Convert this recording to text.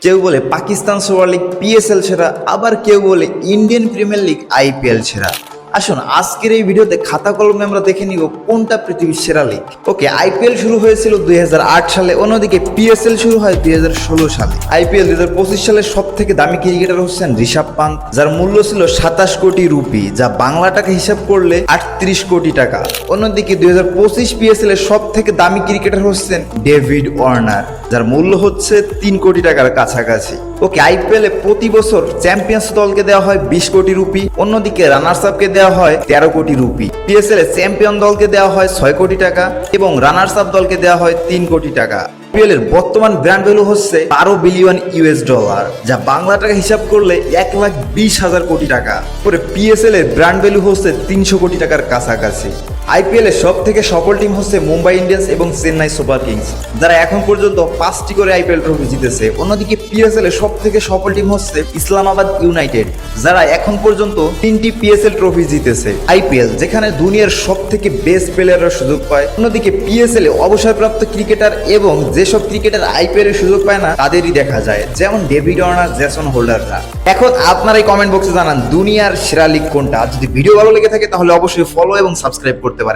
কেউ বলে Pakistan super league PSL সেরা, আবার কেউ বলে ইন্ডিয়ান প্রিমিয়ার লিগ আইপিএল সেরা। আসুন আজকের এই ভিডিওতে খাতা কলমে আমরা দেখে নিব কোনটা পৃথিবীর সেরা লিগ। ওকে, আইপিএল শুরু হয়েছিল 2008 সালে, অন্যদিকে পিএসএল শুরু হয় 2016 সালে। আইপিএল 2025 সালে সব থেকে দামি ক্রিকেটার হচ্ছেন ঋষভ পান্ত, যার মূল্য ছিল 27 কোটি রুপি, যা বাংলা টাকা হিসাব করলে 38 কোটি টাকা। অন্যদিকে 2025 পিএসএল এর সব থেকে দামি ক্রিকেটার হচ্ছেন ডেভিড ওয়ার্নার, যার মূল্য হচ্ছে 3 কোটি টাকার কাছাকাছি। ওকে, আইপিএল এ প্রতি বছর চ্যাম্পিয়ন্স দলকে দেওয়া হয় 20 কোটি রুপি, অন্যদিকে রানার্স আপকে দেওয়া হয় 13 কোটি রুপি। পিএসএল এ চ্যাম্পিয়ন দলকে দেওয়া হয় 6 কোটি টাকা এবং রানার্স আপ দলকে দেওয়া হয় 3 কোটি টাকা। আইপিএল এর বর্তমান ব্র্যান্ড ভ্যালু হচ্ছে 12 বিলিয়ন ইউএস ডলার, যা বাংলা টাকা হিসাব করলে 1,20,000 কোটি টাকা। পরে পিএসএল এর ব্র্যান্ড ভ্যালু হচ্ছে 300 কোটি টাকার কাছাকাছি। আইপিএল এর সব থেকে সফল টিম হচ্ছে মুম্বাই ইন্ডিয়ান্স এবং চেন্নাই সুপার কিংস, যারা এখন পর্যন্ত 5টি করে আইপিএল ট্রফি জিতেছে। অন্যদিকে পিএসএল এর সব থেকে সফল টিম হচ্ছে ইসলামাবাদ ইউনাইটেড, যারা এখন পর্যন্ত 3টি পিএসএল ট্রফি জিতেছে। আইপিএল যেখানে দুনিয়ার সব থেকে বেস্ট প্লেয়াররা সুযোগ পায়, অন্যদিকে পিএসএল এ অবসরপ্রাপ্ত ক্রিকেটার এবং যেসব ক্রিকেটার আইপিএল এর সুযোগ পায় না তাদেরই দেখা যায়, যেমন ডেভিড ওয়ার্নার, জেসন হোল্ডাররা। এখন আপনারাই কমেন্ট বক্সে জানান দুনিয়ার সেরা লিগ কোনটা। যদি ভিডিও ভালো লেগে থাকে তাহলে অবশ্যই ফলো এবং সাবস্ক্রাইব করতে পারেন।